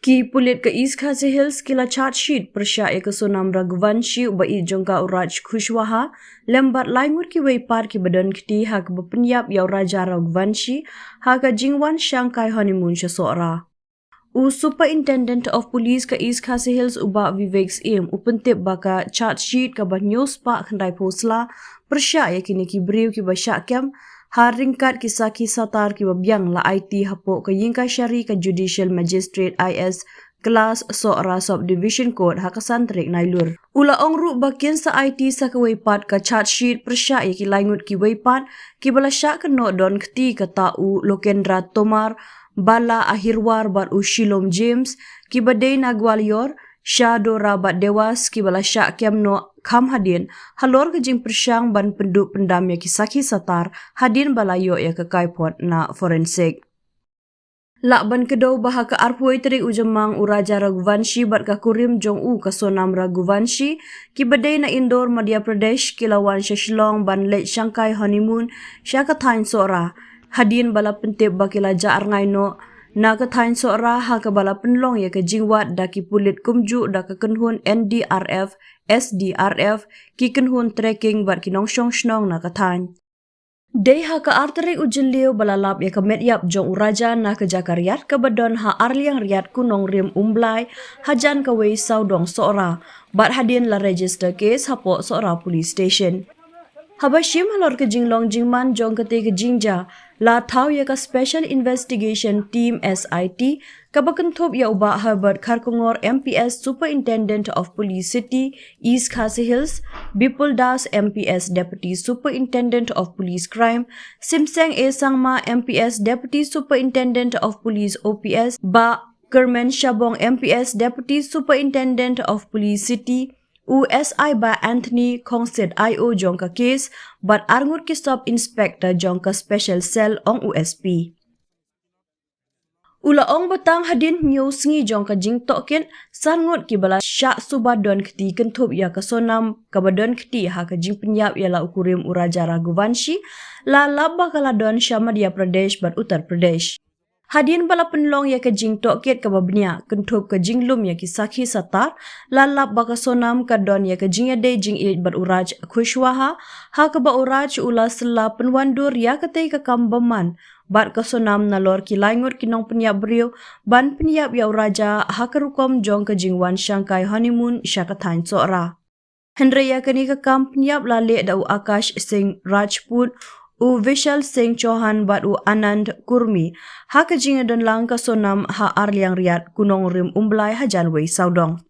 Ki pulit ke East Khasi Hills kila Chargesheet persya ke Sonam Raghuvanshi ubai jongka uraj Kushwaha lembat laingur ki weipar ki badan kiti hak pyniap yau Raja Raghuvanshi hak jingwan Shanghai honeymoon syasora. Superintendent of Police ke East Khasi Hills uba Vivek's im upentip baka Chargesheet ke bah news pa khandai posla persya kini ki briu ki basyak kem haringkat kisah satar ki babyang la IT hapo ke yingka syari ke Judicial Magistrate IS kelas so'ra subdivision code hakasan trik nailur. Ula ongru bakian sa IT sa keweipat ke Chargesheet persya ki laingut ki weipat ki balasyak ke no don keti ke ta'u Lokendra Tomar Bala Ahirwar bat Ushilom James ki badai Nagwalior Syadora bat Dewas ki balasyak kiam no kam hadin halor ke jing persyang ban penduk pendam ya kisaki satar hadin balayo ya ke kaipot na forensik. Lakban kedau baha ke arpuai terik ujemang Raja Raghuvanshi bat ke kurim jong ke Sonam Raghuvanshi ki badai na Indore Madhya Pradesh kilawan Shishlong ban late Shanghai honeymoon syakatain sora hadin bala pentip bakila jaar ngaino na katain sora ha ke bala penlong ya ke jingwat da ki pulit kumju da ke kenhun NDRF SDRF ki kenhun trekking bat ki nongshong shnong na katain. Day ha ke arterik ujelio balalap ya ke medyap jong uraja na ke jakariat ke badon ha arliang riat kunong rim umblai hajan ke wei saudong sora bat hadin la register case hapo sora police station. Habashim halor ke jinglong jingman jong kete ke jingja la thau ya ka special investigation team SIT ka bakentop ya uba Herbert Kharkongor MPS Superintendent of Police City East Khasi Hills Bipul Das MPS Deputy Superintendent of Police Crime Simseng A Sangma MPS Deputy Superintendent of Police OPS ba Kermen Shabong MPS Deputy Superintendent of Police City USI ba Anthony Kongset IO jongka case bat arngur ki sub inspector jongka special cell ong USP. Ula ong batang hadin news ngi jongka jing token sangut ki bala syak subadon keti kentup ya ke Sonam kabadon keti ha ke jing pyniap ya la ukurim Raja Raghuvanshi la labba kala don Madhya Pradesh bat Uttar Pradesh. Hadin bala penlong ya ke jing toket ke babnia kentup ke jing lum ya ki sakhi satar lalap baka Sonam ka don ya ke jing ade jing ieit bat uraj Kushwaha ha ke ba uraj ula sela penwandur ya ke tei ke kambaman bat ke Sonam nalor ki laingut kinong pyniap beriu ban pyniap ya uraja ha ke rukom jong ke jingwan Shanghai honeymoon syakatain sora. Hendra ya ke ni ke kam pyniap lale dau Akash Singh Rajput Vishal Singh Chauhan bat Anand Kurmi ha ke jing don lang ka Sonam ha arliang riat kunong rim umblai hajan wei saudong.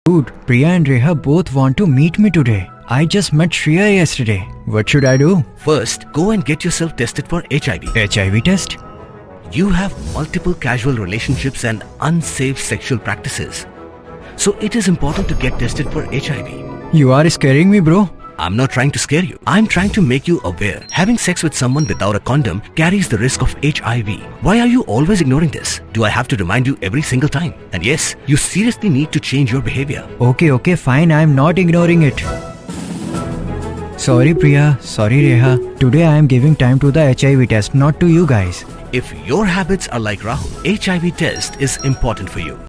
Dude, Priya and Reha both want to meet me today. I just met Shreya yesterday. What should I do? First, go and get yourself tested for HIV. HIV test? You have multiple casual relationships and unsafe sexual practices. So it is important to get tested for HIV. You are scaring me, bro. I'm not trying to scare you. I'm trying to make you aware. Having sex with someone without a condom carries the risk of HIV. Why are you always ignoring this? Do I have to remind you every single time? And yes, you seriously need to change your behavior. Okay, fine. I'm not ignoring it. Sorry, Priya. Sorry, Reha. Today I am giving time to the HIV test, not to you guys. If your habits are like Rahul, HIV test is important for you.